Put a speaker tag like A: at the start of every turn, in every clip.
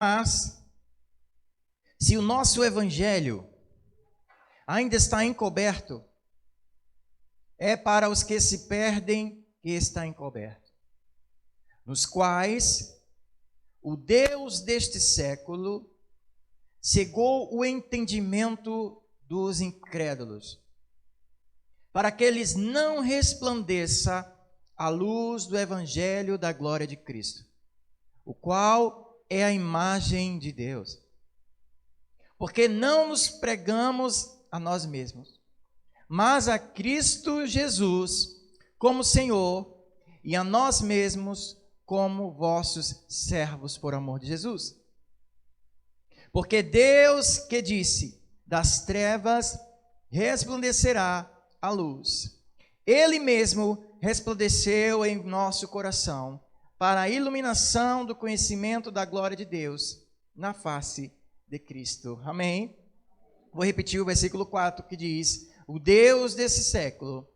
A: Mas, se o nosso evangelho ainda está encoberto, é para os que se perdem que está encoberto, nos quais o Deus deste século cegou o entendimento dos incrédulos, para que eles não resplandeça a luz do evangelho da glória de Cristo, o qual é a imagem de Deus. Porque não nos pregamos a nós mesmos, mas a Cristo Jesus como Senhor, e a nós mesmos como vossos servos por amor de Jesus. Porque Deus que disse, das trevas resplandecerá a luz, Ele mesmo resplandeceu em nosso coração, para a iluminação do conhecimento da glória de Deus, na face de Cristo. Amém? Vou repetir o versículo 4 que diz: o Deus desse século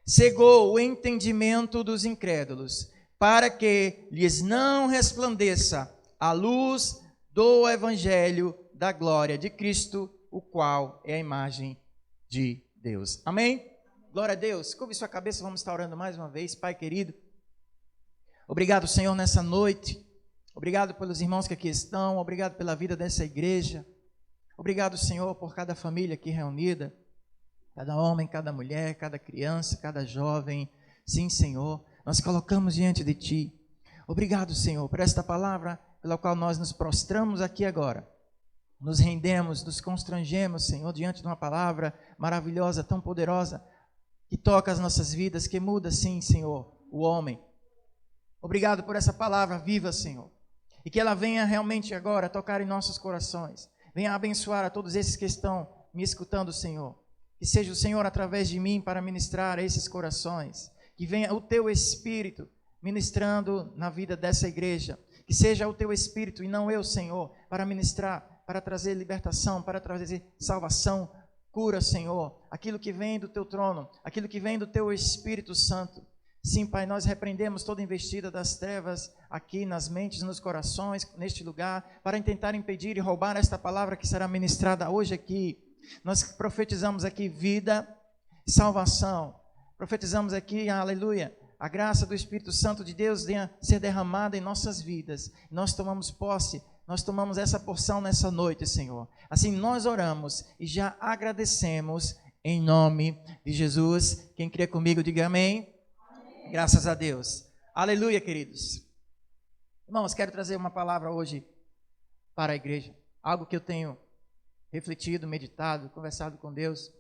A: cegou o entendimento dos incrédulos, para que lhes não resplandeça a luz do evangelho da glória de Cristo, o qual é a imagem de Deus. Amém? Glória a Deus. Curve sua cabeça, vamos estar orando mais uma vez. Pai querido, obrigado, Senhor, nessa noite. Obrigado pelos irmãos que aqui estão. Obrigado pela vida dessa igreja. Obrigado, Senhor, por cada família aqui reunida. Cada homem, cada mulher, cada criança, cada jovem. Sim, Senhor, nós colocamos diante de Ti. Obrigado, Senhor, por esta palavra pela qual nós nos prostramos aqui agora. Nos rendemos, nos constrangemos, Senhor, diante de uma palavra maravilhosa, tão poderosa, que toca as nossas vidas, que muda, sim, Senhor, o homem. Obrigado por essa palavra viva, Senhor, e que ela venha realmente agora tocar em nossos corações. Venha abençoar a todos esses que estão me escutando, Senhor. Que seja o Senhor através de mim para ministrar a esses corações. Que venha o Teu Espírito ministrando na vida dessa igreja. Que seja o Teu Espírito e não eu, Senhor, para ministrar, para trazer libertação, para trazer salvação, cura, Senhor. Aquilo que vem do Teu trono, aquilo que vem do Teu Espírito Santo. Sim, Pai, nós repreendemos toda investida das trevas aqui nas mentes, nos corações, neste lugar, para tentar impedir e roubar esta palavra que será ministrada hoje aqui. Nós profetizamos aqui vida, salvação. Profetizamos aqui, aleluia, a graça do Espírito Santo de Deus venha ser derramada em nossas vidas. Nós tomamos posse, nós tomamos essa porção nessa noite, Senhor. Assim nós oramos e já agradecemos em nome de Jesus. Quem crê comigo, diga amém. Amém. Graças a Deus. Aleluia, queridos. Irmãos, quero trazer uma palavra hoje para a igreja. Algo que eu tenho refletido, meditado, conversado com Deus.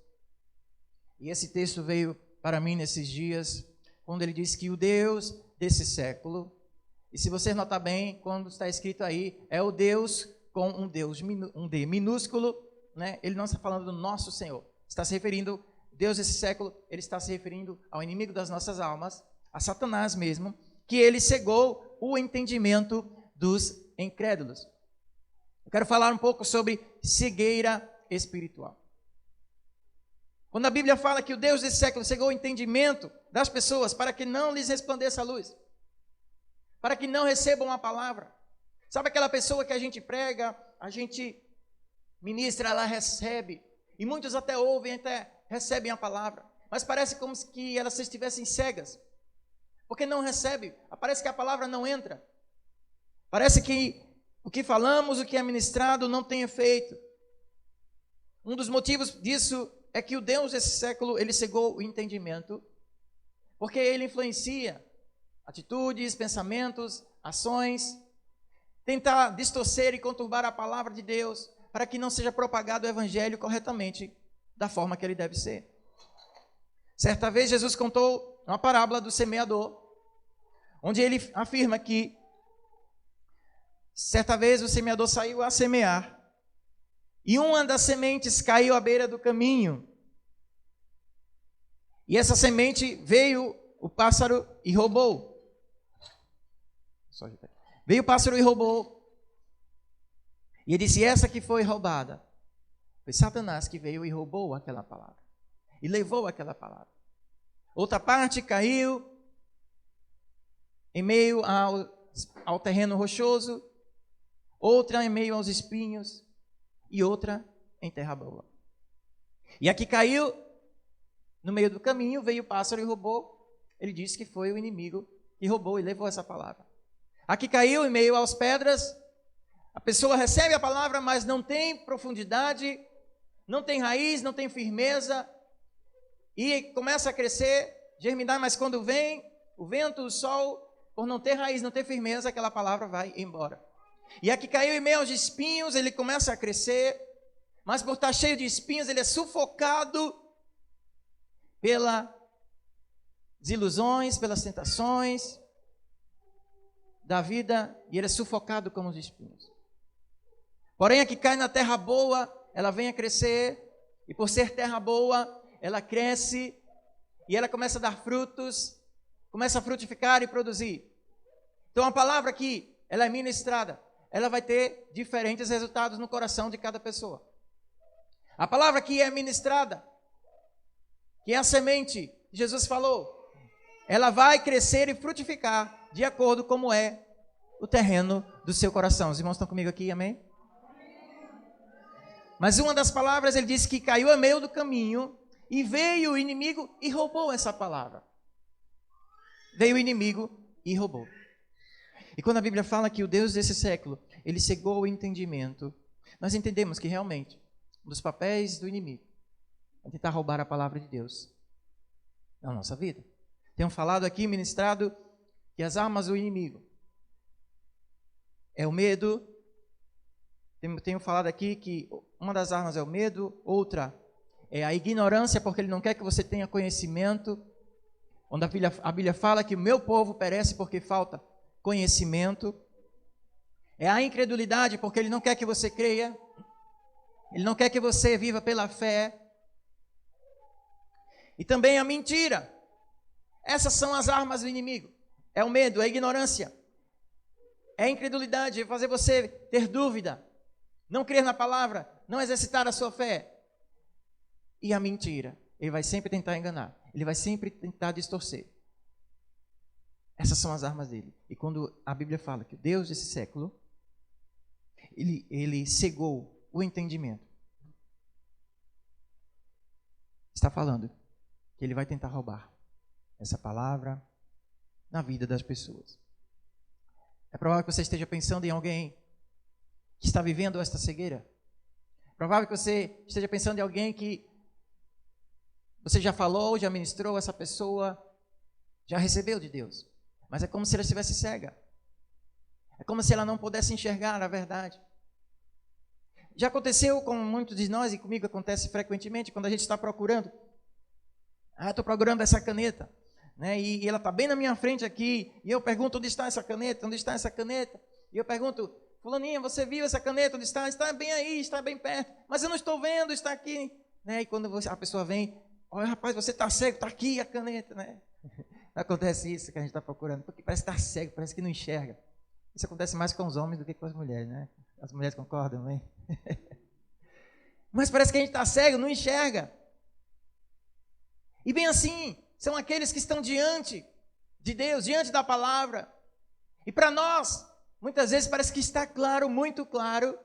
A: E esse texto veio para mim nesses dias, quando ele diz que o Deus desse século, e se você notar bem, quando está escrito aí, é o Deus com um D minúsculo, né? Ele não está falando do nosso Senhor. Está se referindo, Deus desse século, ele está se referindo ao inimigo das nossas almas, a Satanás mesmo, que ele cegou o entendimento dos incrédulos. Eu quero falar um pouco sobre cegueira espiritual. Quando a Bíblia fala que o Deus desse século cegou o entendimento das pessoas para que não lhes resplandeça a luz, para que não recebam a palavra. Sabe aquela pessoa que a gente prega, a gente ministra, ela recebe, e muitos até ouvem, até recebem a palavra, mas parece como se elas estivessem cegas, porque não recebe, parece que a palavra não entra, parece que o que falamos, o que é ministrado não tem efeito. Um dos motivos disso é que o Deus desse século, ele cegou o entendimento, porque ele influencia atitudes, pensamentos, ações, tentar distorcer e conturbar a palavra de Deus, para que não seja propagado o evangelho corretamente, da forma que ele deve ser. Certa vez Jesus contou uma parábola do semeador, onde ele afirma que certa vez o semeador saiu a semear, e uma das sementes caiu à beira do caminho. E essa semente veio o pássaro e roubou. Veio o pássaro e roubou. E ele disse, essa que foi roubada. Foi Satanás que veio e roubou aquela palavra. E levou aquela palavra. Outra parte caiu em meio ao terreno rochoso, outra em meio aos espinhos e outra em terra boa. E a que caiu no meio do caminho, veio o pássaro e roubou. Ele disse que foi o inimigo que roubou e levou essa palavra. A que caiu em meio às pedras, a pessoa recebe a palavra, mas não tem profundidade, não tem raiz, não tem firmeza, e começa a crescer, germinar, mas quando vem o vento, o sol, por não ter raiz, não ter firmeza, aquela palavra vai embora. E a que caiu em meio aos espinhos, ele começa a crescer, mas por estar cheio de espinhos, ele é sufocado pelas ilusões, pelas tentações da vida, e ele é sufocado como os espinhos. Porém, a que cai na terra boa, ela vem a crescer, e por ser terra boa, ela cresce, e ela começa a dar frutos, começa a frutificar e produzir. Então, a palavra aqui, ela é ministrada, ela vai ter diferentes resultados no coração de cada pessoa. A palavra aqui é ministrada, que é a semente, Jesus falou, ela vai crescer e frutificar de acordo como é o terreno do seu coração. Os irmãos estão comigo aqui, amém? Mas uma das palavras, ele disse que caiu a meio do caminho e veio o inimigo e roubou essa palavra. Veio o inimigo e roubou. E quando a Bíblia fala que o Deus desse século, ele cegou o entendimento, nós entendemos que realmente, um dos papéis do inimigo é tentar roubar a palavra de Deus na nossa vida. Tenho falado aqui, ministrado, que as armas do inimigo é o medo. Tenho falado aqui que uma das armas é o medo, outra é a ignorância, porque ele não quer que você tenha conhecimento. Onde a Bíblia fala que o meu povo perece porque falta conhecimento. É a incredulidade, porque ele não quer que você creia. Ele não quer que você viva pela fé. E também a mentira. Essas são as armas do inimigo. É o medo, é a ignorância. É a incredulidade, é fazer você ter dúvida. Não crer na palavra, não exercitar a sua fé. E a mentira. Ele vai sempre tentar enganar. Ele vai sempre tentar distorcer. Essas são as armas dele. E quando a Bíblia fala que o Deus desse século, ele cegou o entendimento, está falando que ele vai tentar roubar essa palavra na vida das pessoas. É provável que você esteja pensando em alguém que está vivendo esta cegueira. É provável que você esteja pensando em alguém que você já falou, já ministrou, essa pessoa já recebeu de Deus. Mas é como se ela estivesse cega. É como se ela não pudesse enxergar a verdade. Já aconteceu com muitos de nós, e comigo acontece frequentemente, quando a gente está procurando. Estou procurando essa caneta, né? E ela está bem na minha frente aqui, e eu pergunto, onde está essa caneta? Onde está essa caneta? E eu pergunto, fulaninha, você viu essa caneta? Onde está? Está bem aí, está bem perto. Mas eu não estou vendo, está aqui. Né? E quando a pessoa vem, olha, rapaz, você está cego, está aqui a caneta, né? Acontece isso que a gente está procurando, porque parece estar cego, parece que não enxerga. Isso acontece mais com os homens do que com as mulheres, né? As mulheres concordam, né? Mas parece que a gente está cego, não enxerga. E bem assim, são aqueles que estão diante de Deus, diante da palavra. E para nós, muitas vezes parece que está claro, muito claro,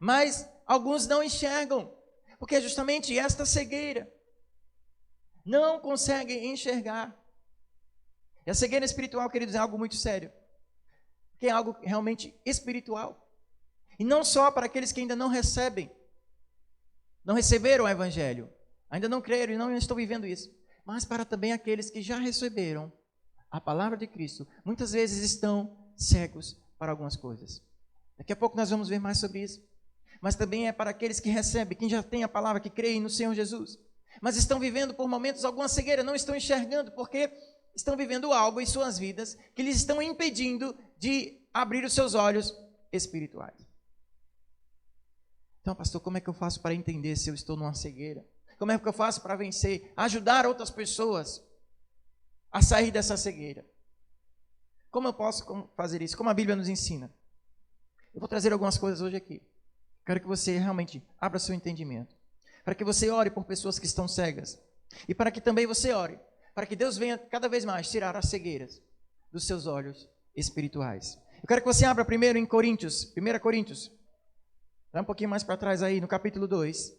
A: mas alguns não enxergam, porque é justamente esta cegueira. Não conseguem enxergar. E a cegueira espiritual, queridos, é algo muito sério. Que é algo realmente espiritual. E não só para aqueles que ainda não recebem, não receberam o Evangelho, ainda não creram e não estão vivendo isso, mas para também aqueles que já receberam a palavra de Cristo, muitas vezes estão cegos para algumas coisas. Daqui a pouco nós vamos ver mais sobre isso. Mas também é para aqueles que recebem, quem já tem a palavra, que creem no Senhor Jesus, mas estão vivendo por momentos alguma cegueira, não estão enxergando, porque estão vivendo algo em suas vidas que lhes estão impedindo de abrir os seus olhos espirituais. Então, pastor, como é que eu faço para entender se eu estou numa cegueira? Como é que eu faço para vencer, ajudar outras pessoas a sair dessa cegueira? Como eu posso fazer isso? Como a Bíblia nos ensina? Eu vou trazer algumas coisas hoje aqui. Quero que você realmente abra seu entendimento, para que você ore por pessoas que estão cegas, e para que também você ore, para que Deus venha cada vez mais tirar as cegueiras dos seus olhos espirituais. Eu quero que você abra primeiro em Coríntios, 1 Coríntios. Vai um pouquinho mais para trás aí, no capítulo 2.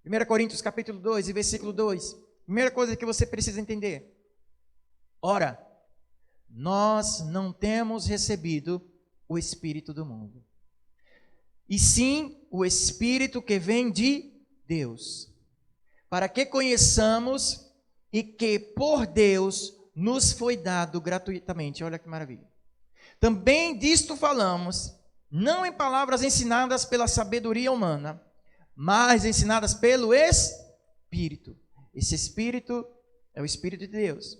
A: 1 Coríntios, capítulo 2 e versículo 2. Primeira coisa que você precisa entender. Ora, nós não temos recebido o Espírito do mundo, e sim o Espírito que vem de Deus, para que conheçamos e que por Deus nos foi dado gratuitamente. Olha que maravilha. Também disto falamos, não em palavras ensinadas pela sabedoria humana, mas ensinadas pelo Espírito. Esse Espírito é o Espírito de Deus.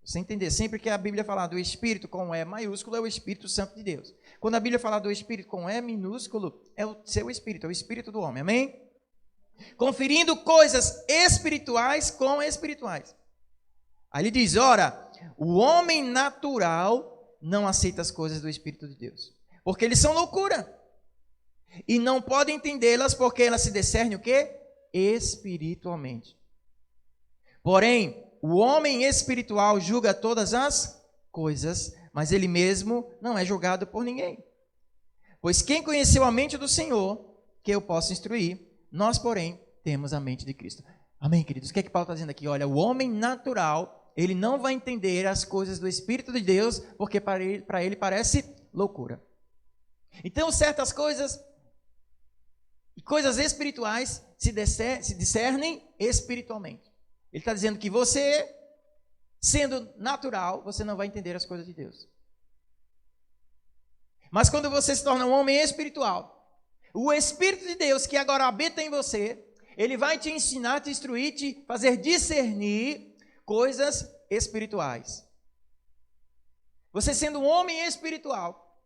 A: Você entender, sempre que a Bíblia fala do Espírito com E maiúsculo, é o Espírito Santo de Deus. Quando a Bíblia fala do Espírito com E minúsculo, é o seu Espírito, é o Espírito do homem, amém? Conferindo coisas espirituais com espirituais. Aí ele diz, ora, o homem natural não aceita as coisas do Espírito de Deus, porque eles são loucura, e não pode entendê-las, porque elas se discernem o quê? Espiritualmente. Porém, o homem espiritual julga todas as coisas, mas ele mesmo não é julgado por ninguém. Pois quem conheceu a mente do Senhor, que eu posso instruir, nós, porém, temos a mente de Cristo. Amém, queridos? O que é que Paulo está dizendo aqui? Olha, o homem natural, ele não vai entender as coisas do Espírito de Deus, porque para ele parece loucura. Então, certas coisas e coisas espirituais se discernem espiritualmente. Ele está dizendo que você, sendo natural, você não vai entender as coisas de Deus. Mas quando você se torna um homem espiritual, o Espírito de Deus que agora habita em você, ele vai te ensinar, te instruir, te fazer discernir coisas espirituais. Você sendo um homem espiritual,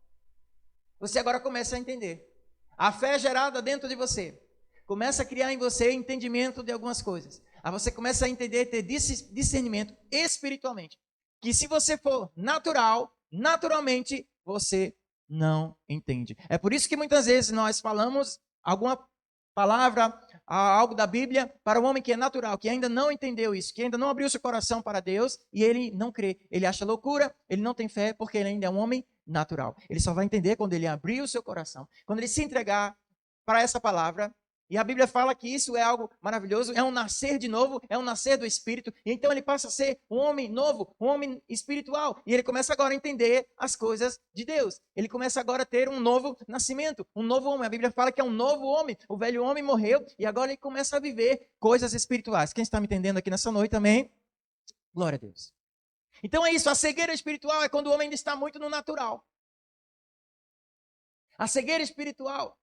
A: você agora começa a entender. A fé gerada dentro de você começa a criar em você entendimento de algumas coisas. Aí você começa a entender, ter discernimento espiritualmente. Que se você for natural, naturalmente você não entende. É por isso que muitas vezes nós falamos alguma palavra, algo da Bíblia para o homem que é natural, que ainda não entendeu isso, que ainda não abriu seu coração para Deus e ele não crê. Ele acha loucura, ele não tem fé porque ele ainda é um homem natural. Ele só vai entender quando ele abrir o seu coração, quando ele se entregar para essa palavra. E a Bíblia fala que isso é algo maravilhoso, é um nascer de novo, é um nascer do Espírito. E então ele passa a ser um homem novo, um homem espiritual. E ele começa agora a entender as coisas de Deus. Ele começa agora a ter um novo nascimento, um novo homem. A Bíblia fala que é um novo homem. O velho homem morreu e agora ele começa a viver coisas espirituais. Quem está me entendendo aqui nessa noite também? Glória a Deus. Então é isso, a cegueira espiritual é quando o homem ainda está muito no natural. A cegueira espiritual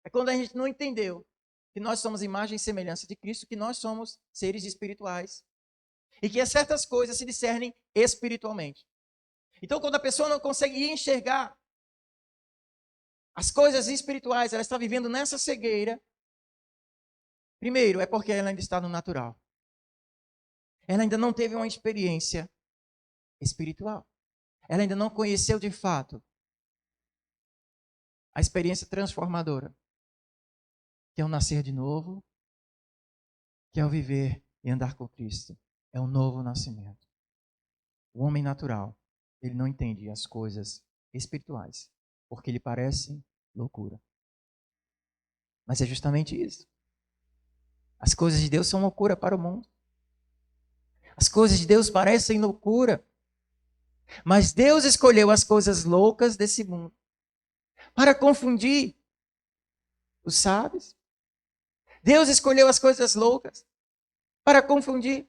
A: é quando a gente não entendeu que nós somos imagem e semelhança de Cristo, que nós somos seres espirituais e que certas coisas se discernem espiritualmente. Então, quando a pessoa não consegue enxergar as coisas espirituais, ela está vivendo nessa cegueira. Primeiro, é porque ela ainda está no natural. Ela ainda não teve uma experiência espiritual. Ela ainda não conheceu de fato a experiência transformadora, que é o nascer de novo, que é o viver e andar com Cristo. É um novo nascimento. O homem natural, ele não entende as coisas espirituais, porque lhe parecem loucura. Mas é justamente isso. As coisas de Deus são loucura para o mundo. As coisas de Deus parecem loucura. Mas Deus escolheu as coisas loucas desse mundo para confundir os sábios. Deus escolheu as coisas loucas para confundir.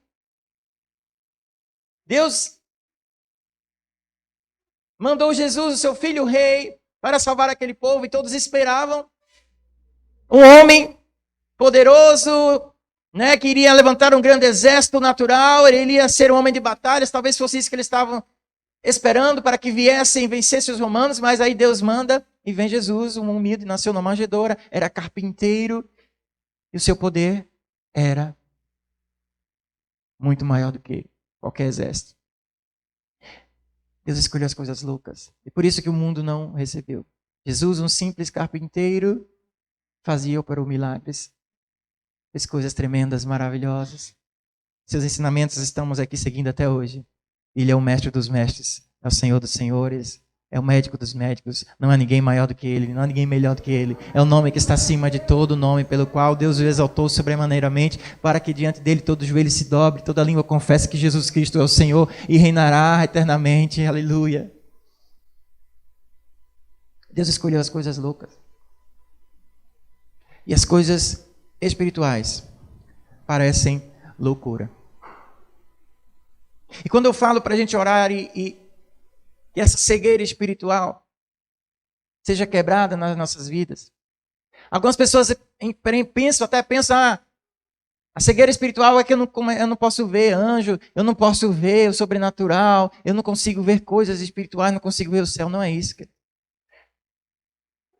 A: Deus mandou Jesus, o seu filho rei, para salvar aquele povo, e todos esperavam um homem poderoso, que iria levantar um grande exército natural, ele iria ser um homem de batalhas, talvez fosse isso que eles estavam esperando para que viessem e vencessem os romanos, mas aí Deus manda e vem Jesus, um humilde, nasceu numa manjedoura, era carpinteiro, e o seu poder era muito maior do que qualquer exército. Deus escolheu as coisas loucas, e por isso que o mundo não recebeu. Jesus, um simples carpinteiro, fazia operou milagres, fez coisas tremendas, maravilhosas. Seus ensinamentos estamos aqui seguindo até hoje. Ele é o mestre dos mestres, é o Senhor dos senhores, é o médico dos médicos. Não há ninguém maior do que Ele, não há ninguém melhor do que Ele. É o nome que está acima de todo nome, pelo qual Deus o exaltou sobremaneiramente, para que diante dele todo joelho se dobre, toda língua confesse que Jesus Cristo é o Senhor e reinará eternamente. Aleluia. Deus escolheu as coisas loucas e as coisas espirituais parecem loucura. E quando eu falo para a gente orar e que essa cegueira espiritual seja quebrada nas nossas vidas, algumas pessoas pensam, a cegueira espiritual é que eu não posso ver anjo, eu não posso ver o sobrenatural, eu não consigo ver coisas espirituais, não consigo ver o céu. Não é isso, querido.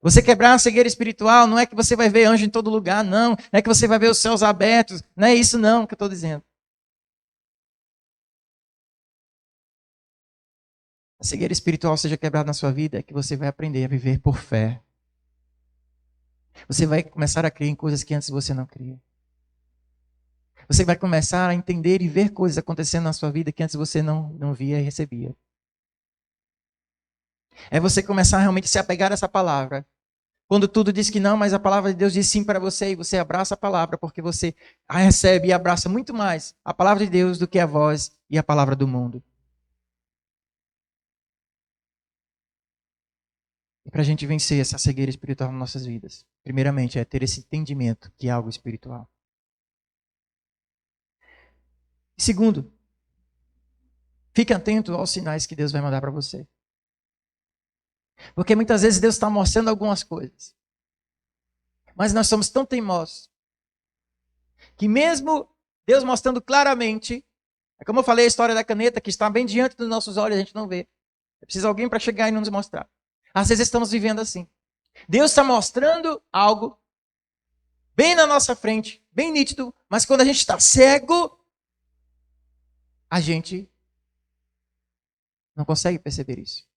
A: Você quebrar a cegueira espiritual não é que você vai ver anjo em todo lugar, não. Não é que você vai ver os céus abertos. Não é isso não que eu estou dizendo. A cegueira espiritual seja quebrada na sua vida é que você vai aprender a viver por fé. Você vai começar a crer em coisas que antes você não cria. Você vai começar a entender e ver coisas acontecendo na sua vida que antes você não via e recebia. É você começar realmente a se apegar a essa palavra. Quando tudo diz que não, mas a palavra de Deus diz sim para você, e você abraça a palavra, porque você a recebe e abraça muito mais a palavra de Deus do que a voz e a palavra do mundo. E para a gente vencer essa cegueira espiritual nas nossas vidas, primeiramente é ter esse entendimento que é algo espiritual. E segundo, fique atento aos sinais que Deus vai mandar para você. Porque muitas vezes Deus está mostrando algumas coisas. Mas nós somos tão teimosos que mesmo Deus mostrando claramente, é como eu falei a história da caneta que está bem diante dos nossos olhos, a gente não vê. Precisa alguém para chegar e nos mostrar. Às vezes estamos vivendo assim. Deus está mostrando algo bem na nossa frente, bem nítido, mas quando a gente está cego, a gente não consegue perceber isso.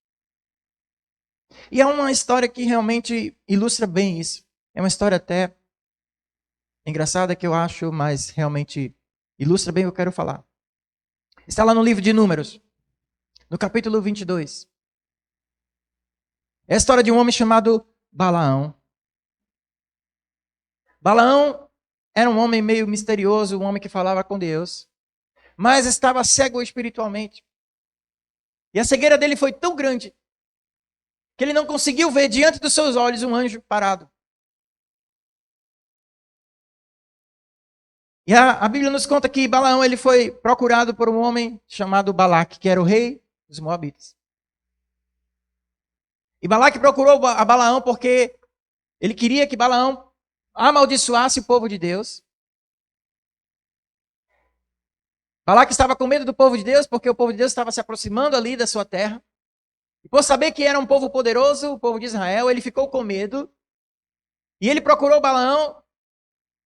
A: E é uma história que realmente ilustra bem isso. É uma história até engraçada que eu acho, mas realmente ilustra bem o que eu quero falar. Está lá no livro de Números, no capítulo 22. É a história de um homem chamado Balaão. Balaão era um homem meio misterioso, um homem que falava com Deus, mas estava cego espiritualmente. E a cegueira dele foi tão grande que ele não conseguiu ver diante dos seus olhos um anjo parado. E a Bíblia nos conta que Balaão ele foi procurado por um homem chamado Balaque, que era o rei dos Moabitas. E Balaque procurou a Balaão porque ele queria que Balaão amaldiçoasse o povo de Deus. Balaque estava com medo do povo de Deus porque o povo de Deus estava se aproximando ali da sua terra. E por saber que era um povo poderoso, o povo de Israel, ele ficou com medo. E ele procurou Balaão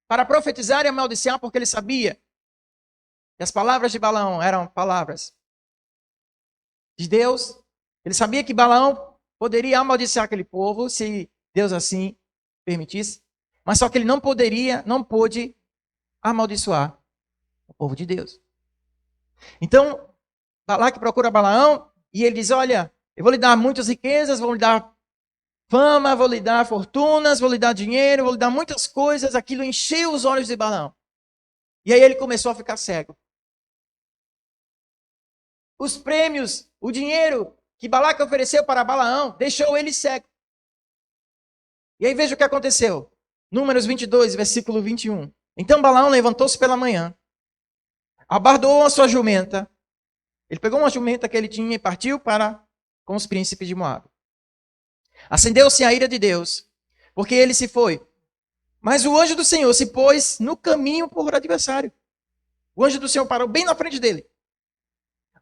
A: para profetizar e amaldiçoar, porque ele sabia que as palavras de Balaão eram palavras de Deus. Ele sabia que Balaão poderia amaldiçoar aquele povo, se Deus assim permitisse. Mas só que ele não pôde amaldiçoar o povo de Deus. Então, Balaque procura Balaão e ele diz, olha, eu vou lhe dar muitas riquezas, vou lhe dar fama, vou lhe dar fortunas, vou lhe dar dinheiro, vou lhe dar muitas coisas. Aquilo encheu os olhos de Balaão. E aí ele começou a ficar cego. Os prêmios, o dinheiro que Balaque ofereceu para Balaão, deixou ele cego. E aí veja o que aconteceu. Números 22, versículo 21. Então Balaão levantou-se pela manhã, abardoou a sua jumenta. Ele pegou uma jumenta que ele tinha e partiu para com os príncipes de Moabe. Acendeu-se a ira de Deus, porque ele se foi. Mas o anjo do Senhor se pôs no caminho por adversário. O anjo do Senhor parou bem na frente dele.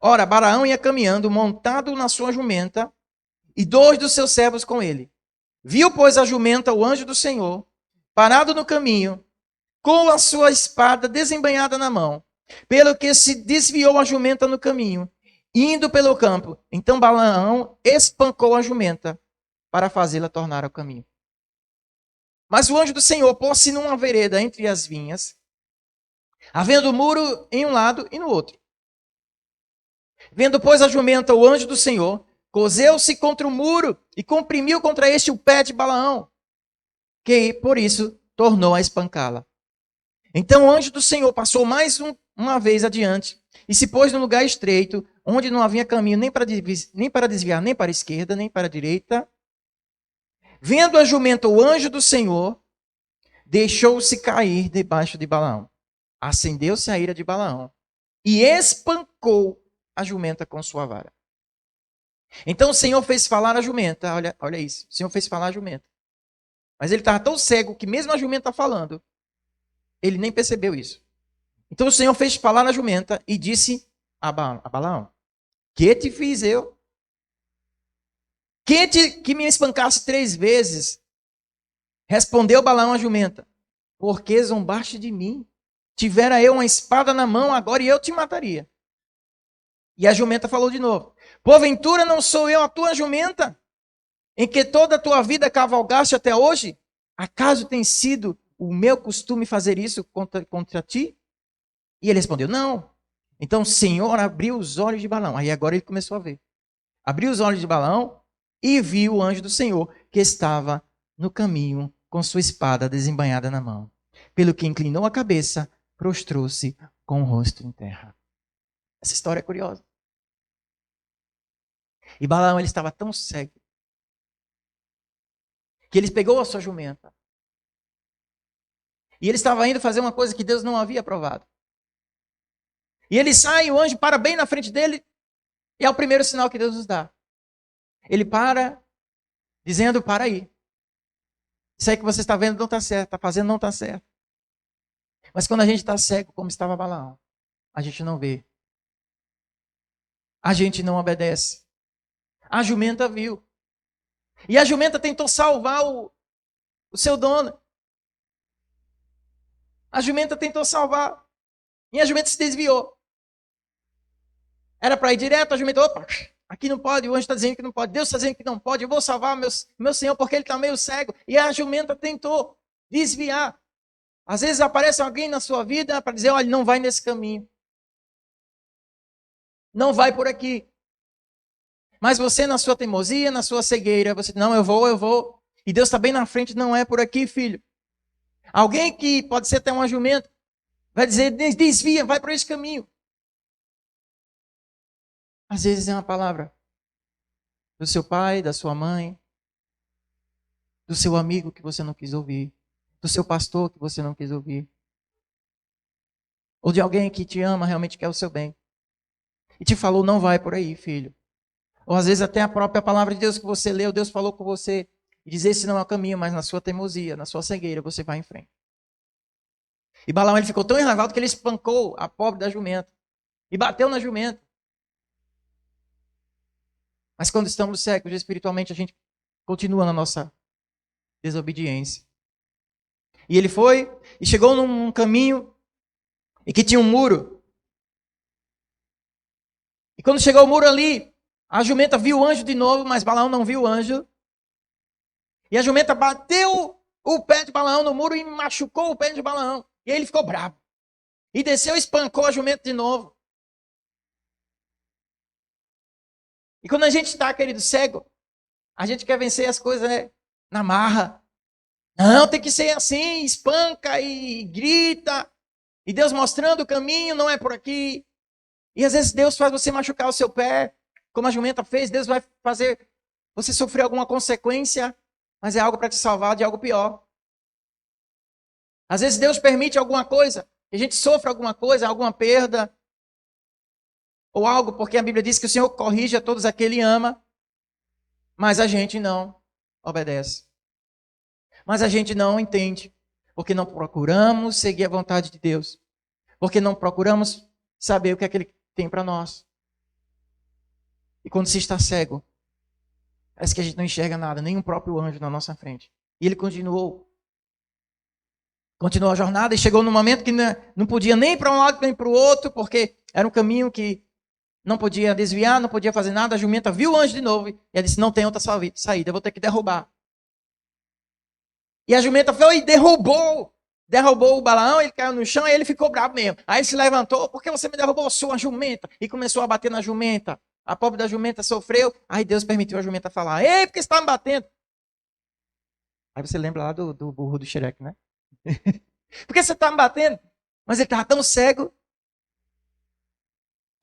A: Ora, Balaão ia caminhando, montado na sua jumenta, e 2 dos seus servos com ele. Viu, pois, a jumenta, o anjo do Senhor, parado no caminho, com a sua espada desembainhada na mão, pelo que se desviou a jumenta no caminho, indo pelo campo. Então Balaão espancou a jumenta para fazê-la tornar ao caminho. Mas o anjo do Senhor pôs-se numa vereda entre as vinhas, havendo muro em um lado e no outro. Vendo, pois, a jumenta o anjo do Senhor, coseu-se contra o muro e comprimiu contra este o pé de Balaão, que, por isso, tornou a espancá-la. Então o anjo do Senhor passou mais uma vez adiante e se pôs num lugar estreito, onde não havia caminho nem para desviar, nem para a esquerda, nem para a direita. Vendo a jumenta o anjo do Senhor, deixou-se cair debaixo de Balaão. Acendeu-se a ira de Balaão e espancou a jumenta com sua vara. Então o Senhor fez falar a jumenta. Olha isso. O Senhor fez falar a jumenta. Mas ele estava tão cego que mesmo a jumenta falando, ele nem percebeu isso. Então o Senhor fez falar a jumenta e disse a Balaão: que te fiz eu? Que me espancasse 3 vezes? Respondeu Balaão à jumenta: porque zombaste de mim? Tivera eu uma espada na mão, agora e eu te mataria. E a jumenta falou de novo: porventura não sou eu a tua jumenta, em que toda a tua vida cavalgaste até hoje? Acaso tem sido o meu costume fazer isso contra ti? E ele respondeu: não. Então o Senhor abriu os olhos de Balaão. Aí agora ele começou a ver. Abriu os olhos de Balaão e viu o anjo do Senhor, que estava no caminho com sua espada desembainhada na mão. Pelo que inclinou a cabeça, prostrou-se com o rosto em terra. Essa história é curiosa. E Balaão, ele estava tão cego que ele pegou a sua jumenta. E ele estava indo fazer uma coisa que Deus não havia aprovado. E ele sai, o anjo para bem na frente dele, e é o primeiro sinal que Deus nos dá. Ele para, dizendo: para aí. Isso aí que você está vendo não está certo, está fazendo não está certo. Mas quando a gente está cego, como estava Balaão, a gente não vê. A gente não obedece. A jumenta viu. E a jumenta tentou salvar o seu dono. A jumenta tentou salvar. E a jumenta se desviou. Era para ir direto, a jumenta: opa, aqui não pode, o anjo está dizendo que não pode, Deus está dizendo que não pode, eu vou salvar meu Senhor porque ele está meio cego. E a jumenta tentou desviar. Às vezes aparece alguém na sua vida para dizer: olha, não vai nesse caminho. Não vai por aqui. Mas você, na sua teimosia, na sua cegueira, você: não, eu vou. E Deus está bem na frente: não é por aqui, filho. Alguém que pode ser até uma jumenta vai dizer: desvia, vai por esse caminho. Às vezes é uma palavra do seu pai, da sua mãe, do seu amigo que você não quis ouvir, do seu pastor que você não quis ouvir, ou de alguém que te ama, realmente quer o seu bem, e te falou: não vai por aí, filho. Ou às vezes até a própria palavra de Deus que você leu, Deus falou com você, e dizer: esse não é o caminho, mas na sua teimosia, na sua cegueira, você vai em frente. E Balaão, ele ficou tão enraivado que ele espancou a pobre da jumenta, e bateu na jumenta. Mas quando estamos cegos espiritualmente, a gente continua na nossa desobediência. E ele foi e chegou num caminho e que tinha um muro. E quando chegou ao muro ali, a jumenta viu o anjo de novo, mas Balaão não viu o anjo. E a jumenta bateu o pé de Balaão no muro e machucou o pé de Balaão. E aí ele ficou bravo. E desceu e espancou a jumenta de novo. E quando a gente está, querido, cego, a gente quer vencer as coisas, né, na marra. Não, tem que ser assim, espanca e grita. E Deus mostrando o caminho, não é por aqui. E às vezes Deus faz você machucar o seu pé, como a jumenta fez. Deus vai fazer você sofrer alguma consequência, mas é algo para te salvar de algo pior. Às vezes Deus permite alguma coisa, que a gente sofra alguma coisa, alguma perda, ou algo, porque a Bíblia diz que o Senhor corrige a todos a que Ele ama, mas a gente não obedece. Mas a gente não entende, porque não procuramos seguir a vontade de Deus, porque não procuramos saber o que é que Ele tem para nós. E quando se está cego, parece que a gente não enxerga nada, nem o próprio anjo na nossa frente. E ele continuou a jornada e chegou num momento que não podia nem para um lado nem para o outro, porque era um caminho que não podia desviar, não podia fazer nada. A jumenta viu o anjo de novo e ela disse: não tem outra saída, eu vou ter que derrubar. E a jumenta foi e derrubou derrubou o Balaão, ele caiu no chão e ele ficou bravo mesmo. Aí ele se levantou, por que você me derrubou, sua jumenta? E começou a bater na jumenta. A pobre da jumenta sofreu, aí Deus permitiu a jumenta falar, ei, por que você está me batendo? Aí você lembra lá do burro do Shrek, né? Por que você está me batendo? Mas ele estava tão cego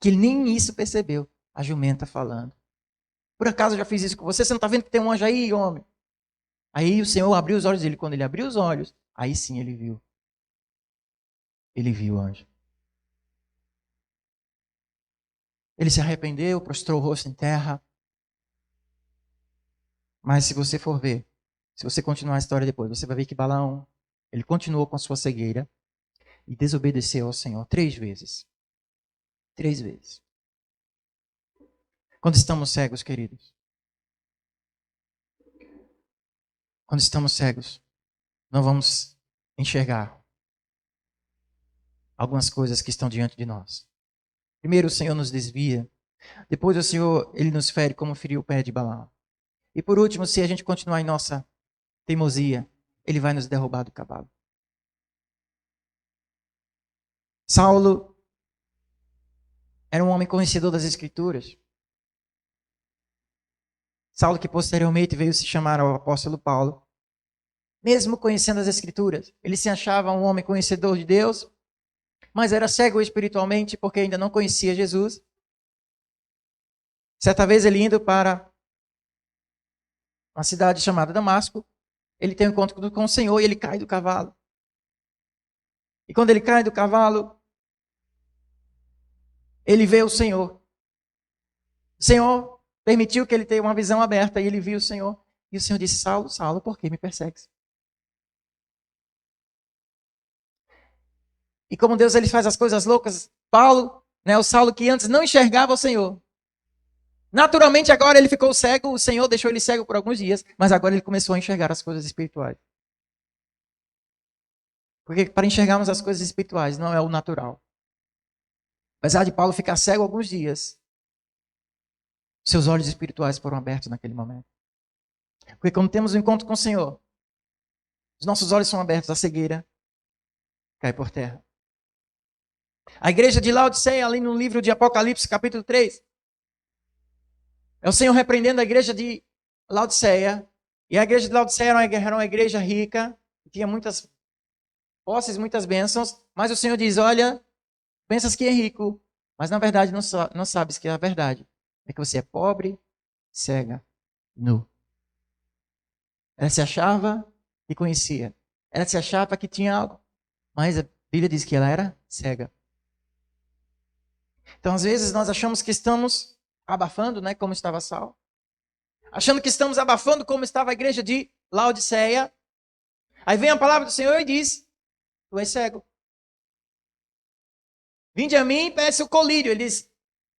A: que ele nem isso percebeu. A jumenta falando. Por acaso eu já fiz isso com você? Você não está vendo que tem um anjo aí, homem? Aí o Senhor abriu os olhos dele. Quando ele abriu os olhos, aí sim ele viu. Ele viu o anjo. Ele se arrependeu, prostrou o rosto em terra. Mas se você for ver, se você continuar a história depois, você vai ver que Balaão, ele continuou com a sua cegueira e desobedeceu ao Senhor 3 vezes. 3 vezes. Quando estamos cegos, queridos. Quando estamos cegos, não vamos enxergar algumas coisas que estão diante de nós. Primeiro o Senhor nos desvia. Depois o Senhor, ele nos fere como feriu o pé de Balaão. E por último, se a gente continuar em nossa teimosia, ele vai nos derrubar do cavalo. Saulo era um homem conhecedor das Escrituras. Saulo que posteriormente veio se chamar ao apóstolo Paulo. Mesmo conhecendo as Escrituras, ele se achava um homem conhecedor de Deus, mas era cego espiritualmente porque ainda não conhecia Jesus. Certa vez ele indo para uma cidade chamada Damasco, ele tem um encontro com o Senhor e ele cai do cavalo. E quando ele cai do cavalo, ele vê o Senhor. O Senhor permitiu que ele tenha uma visão aberta e ele viu o Senhor. E o Senhor disse, Saulo, Saulo, por que me persegues? E como Deus ele faz as coisas loucas, Paulo, o Saulo que antes não enxergava o Senhor. Naturalmente agora ele ficou cego, o Senhor deixou ele cego por alguns dias, mas agora ele começou a enxergar as coisas espirituais. Porque para enxergarmos as coisas espirituais não é o natural. Apesar de Paulo ficar cego alguns dias, seus olhos espirituais foram abertos naquele momento. Porque quando temos um encontro com o Senhor, os nossos olhos são abertos, a cegueira cai por terra. A igreja de Laodiceia, ali no livro de Apocalipse, capítulo 3, é o Senhor repreendendo a igreja de Laodiceia. E a igreja de Laodiceia era uma igreja rica, tinha muitas posses, muitas bênçãos, mas o Senhor diz, olha, pensas que é rico, mas na verdade não sabes que a verdade é que você é pobre, cega, nu. Ela se achava que conhecia. Ela se achava que tinha algo, mas a Bíblia diz que ela era cega. Então, às vezes, nós achamos que estamos abafando, como estava Saulo. Achando que estamos abafando como estava a igreja de Laodiceia. Aí vem a palavra do Senhor e diz, tu és cego. Vinde a mim e peça o colírio. Ele diz,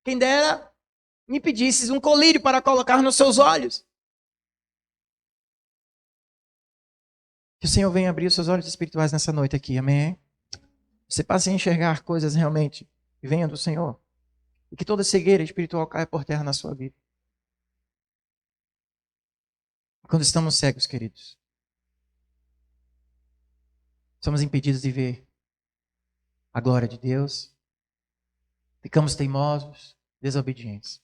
A: quem dera me pedisses um colírio para colocar nos seus olhos. Que o Senhor venha abrir os seus olhos espirituais nessa noite aqui, amém? Você passe a enxergar coisas realmente que venham do Senhor. E que toda cegueira espiritual caia por terra na sua vida. Quando estamos cegos, queridos, somos impedidos de ver a glória de Deus. Ficamos teimosos, desobedientes.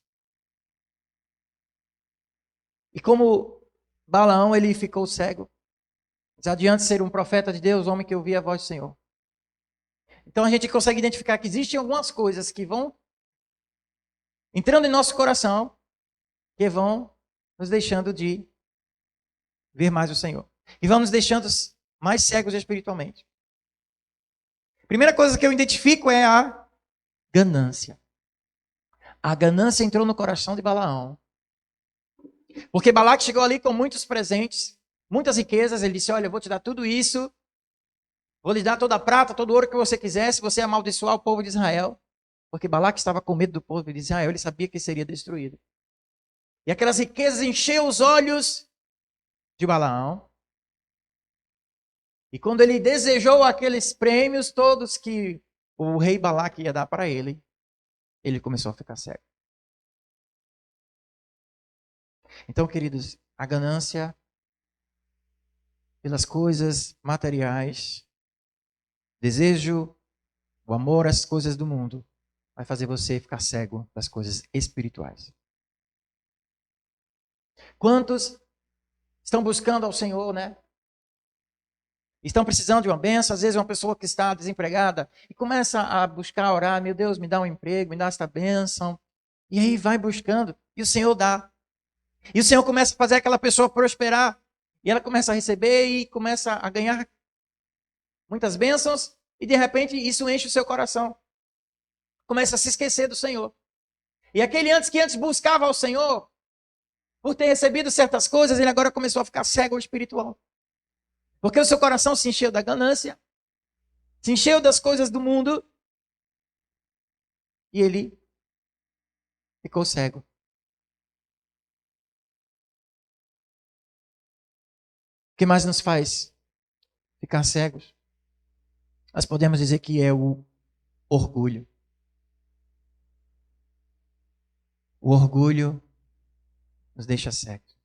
A: E como Balaão, ele ficou cego. Adiante ser um profeta de Deus, homem que ouvia a voz do Senhor. Então a gente consegue identificar que existem algumas coisas que vão entrando em nosso coração, que vão nos deixando de ver mais o Senhor. E vão nos deixando mais cegos espiritualmente. Primeira coisa que eu identifico é a ganância. A ganância entrou no coração de Balaão. Porque Balaque chegou ali com muitos presentes, muitas riquezas. Ele disse, olha, eu vou te dar tudo isso. Vou lhe dar toda a prata, todo o ouro que você quiser, se você amaldiçoar o povo de Israel. Porque Balaque estava com medo do povo de Israel, ele sabia que seria destruído. E aquelas riquezas encheu os olhos de Balaão. E quando ele desejou aqueles prêmios todos que o rei Balaque ia dar para ele, ele começou a ficar cego. Então, queridos, a ganância pelas coisas materiais Desejo, o amor às coisas do mundo vai fazer você ficar cego das coisas espirituais. Quantos estão buscando ao Senhor, né? Estão precisando de uma bênção, às vezes uma pessoa que está desempregada e começa a buscar, orar, meu Deus, me dá um emprego, me dá esta bênção. E aí vai buscando e o Senhor dá. E o Senhor começa a fazer aquela pessoa prosperar. E ela começa a receber e começa a ganhar muitas bênçãos. E de repente isso enche o seu coração. Começa a se esquecer do Senhor. E aquele que antes buscava ao Senhor, por ter recebido certas coisas, ele agora começou a ficar cego espiritual. Porque o seu coração se encheu da ganância, se encheu das coisas do mundo, e ele ficou cego. O que mais nos faz ficar cegos? Nós podemos dizer que é o orgulho. O orgulho nos deixa cegos.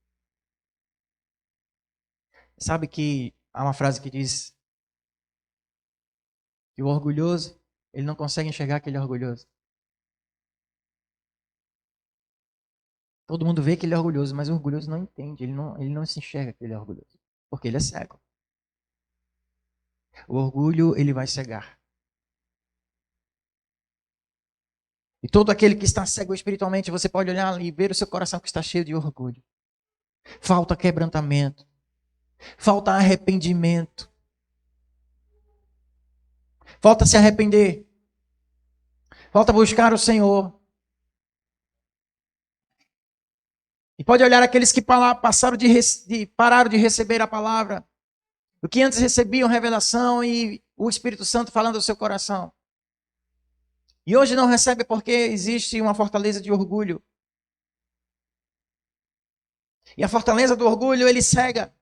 A: Sabe que há uma frase que diz que o orgulhoso, ele não consegue enxergar que ele é orgulhoso. Todo mundo vê que ele é orgulhoso, mas o orgulhoso não entende, ele não se enxerga que ele é orgulhoso, porque ele é cego. O orgulho, ele vai cegar. E todo aquele que está cego espiritualmente, você pode olhar e ver o seu coração que está cheio de orgulho. Falta quebrantamento. Falta arrependimento. Falta se arrepender. Falta buscar o Senhor. E pode olhar aqueles que pararam de receber a palavra. O que antes recebiam revelação e o Espírito Santo falando ao seu coração. E hoje não recebe porque existe uma fortaleza de orgulho. E a fortaleza do orgulho, ele cega.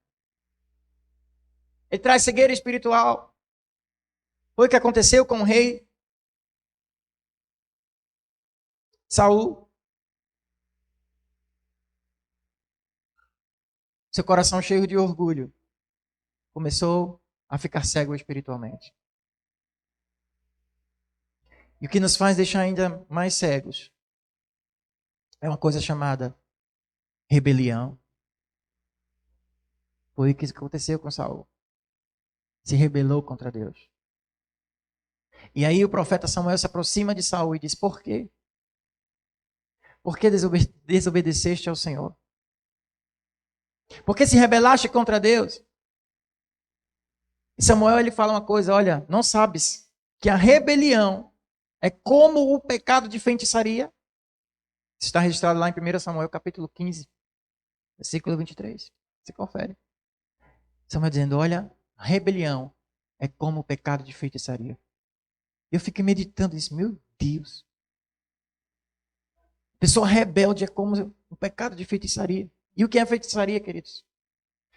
A: Ele traz cegueira espiritual. Foi o que aconteceu com o rei Saul. Seu coração cheio de orgulho começou a ficar cego espiritualmente. E o que nos faz deixar ainda mais cegos é uma coisa chamada rebelião. Foi o que aconteceu com Saul. Se rebelou contra Deus. E aí o profeta Samuel se aproxima de Saul e diz: por quê? Por que desobedeceste ao Senhor? Por que se rebelaste contra Deus? E Samuel ele fala uma coisa: olha, não sabes que a rebelião é como o pecado de feitiçaria? Está registrado lá em 1 Samuel capítulo 15, versículo 23. Você confere. Samuel dizendo: olha, a rebelião é como o pecado de feitiçaria. Eu fiquei meditando isso, meu Deus. Pessoa rebelde é como o pecado de feitiçaria. E o que é feitiçaria, queridos?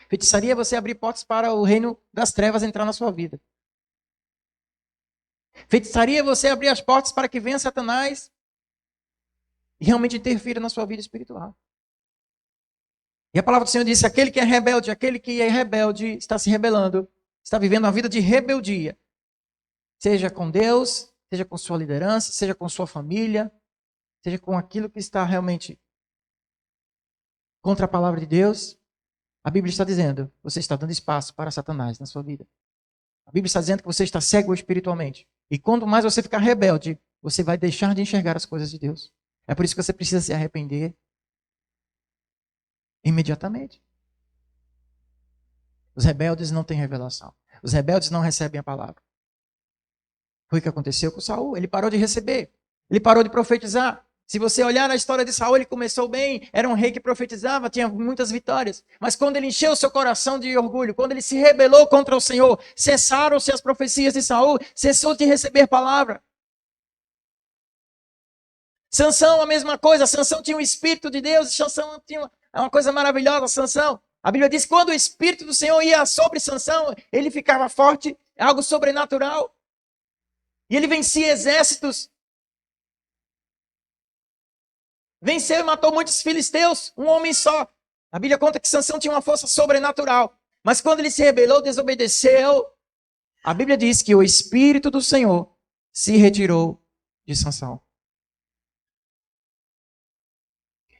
A: Feitiçaria é você abrir portas para o reino das trevas entrar na sua vida. Feitiçaria é você abrir as portas para que venha Satanás e realmente interfira na sua vida espiritual. E a palavra do Senhor disse: aquele que é rebelde está se rebelando, está vivendo uma vida de rebeldia. Seja com Deus, seja com sua liderança, seja com sua família, seja com aquilo que está realmente contra a palavra de Deus. A Bíblia está dizendo: você está dando espaço para Satanás na sua vida. A Bíblia está dizendo que você está cego espiritualmente. E quanto mais você ficar rebelde, você vai deixar de enxergar as coisas de Deus. É por isso que você precisa se arrepender imediatamente. Os rebeldes não têm revelação. Os rebeldes não recebem a palavra. Foi o que aconteceu com Saul. Ele parou de receber. Ele parou de profetizar. Se você olhar na história de Saul, ele começou bem, era um rei que profetizava, tinha muitas vitórias. Mas quando ele encheu seu coração de orgulho, quando ele se rebelou contra o Senhor, cessaram-se as profecias de Saul, cessou de receber palavra. Sansão, a mesma coisa. Sansão tinha o Espírito de Deus, Sansão tinha uma coisa maravilhosa, Sansão. A Bíblia diz que quando o Espírito do Senhor ia sobre Sansão, ele ficava forte, algo sobrenatural. E ele vencia exércitos. Venceu e matou muitos filisteus, um homem só. A Bíblia conta que Sansão tinha uma força sobrenatural. Mas quando ele se rebelou, desobedeceu, A Bíblia diz que o Espírito do Senhor se retirou de Sansão.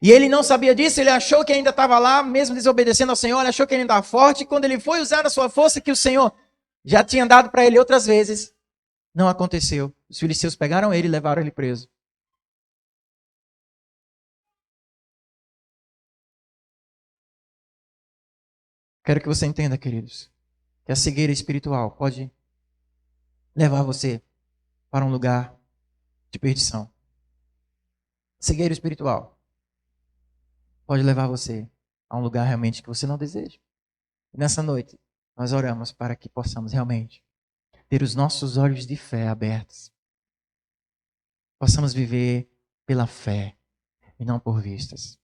A: E ele não sabia disso, ele achou que ainda estava lá, mesmo desobedecendo ao Senhor, ele achou que ele ainda estava forte, e quando ele foi usar a sua força que o Senhor já tinha dado para ele outras vezes, não aconteceu. Os filisteus pegaram ele e levaram ele preso. Quero que você entenda, queridos, que a cegueira espiritual pode levar você para um lugar de perdição. Cegueira espiritual pode levar você a um lugar realmente que você não deseja. E nessa noite, nós oramos para que possamos realmente ter os nossos olhos de fé abertos. Possamos viver pela fé e não por vistas.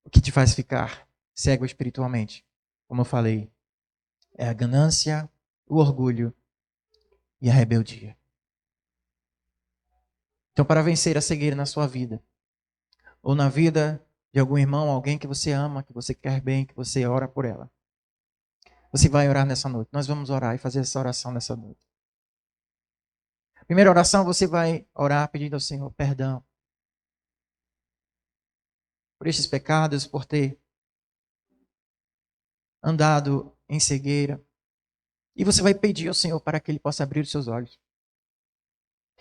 A: O que te faz ficar cego espiritualmente, como eu falei, é a ganância, o orgulho e a rebeldia. Então, para vencer a cegueira na sua vida, ou na vida de algum irmão, alguém que você ama, que você quer bem, que você ora por ela, você vai orar nessa noite. Nós vamos orar e fazer essa oração nessa noite. Primeira oração, você vai orar pedindo ao Senhor perdão por estes pecados, por ter andado em cegueira. E você vai pedir ao Senhor para que Ele possa abrir os seus olhos.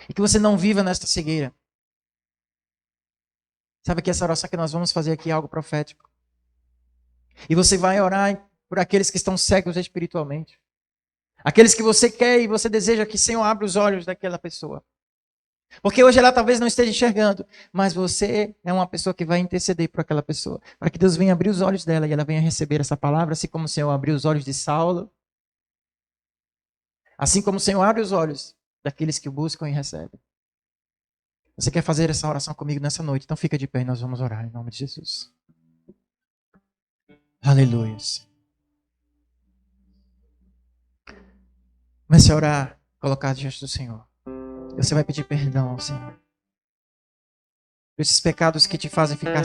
A: E que você não viva nesta cegueira. Sabe que essa oração que nós vamos fazer aqui é algo profético. E você vai orar por aqueles que estão cegos espiritualmente. Aqueles que você quer e você deseja que o Senhor abra os olhos daquela pessoa. Porque hoje ela talvez não esteja enxergando, mas você é uma pessoa que vai interceder por aquela pessoa, para que Deus venha abrir os olhos dela e ela venha receber essa palavra, assim como o Senhor abriu os olhos de Saulo, assim como o Senhor abre os olhos daqueles que o buscam e recebem. Você quer fazer essa oração comigo nessa noite? Então fica de pé e nós vamos orar em nome de Jesus. Aleluia. Comece a orar, colocar diante do Senhor. Você vai pedir perdão ao Senhor. Por esses pecados que te fazem ficar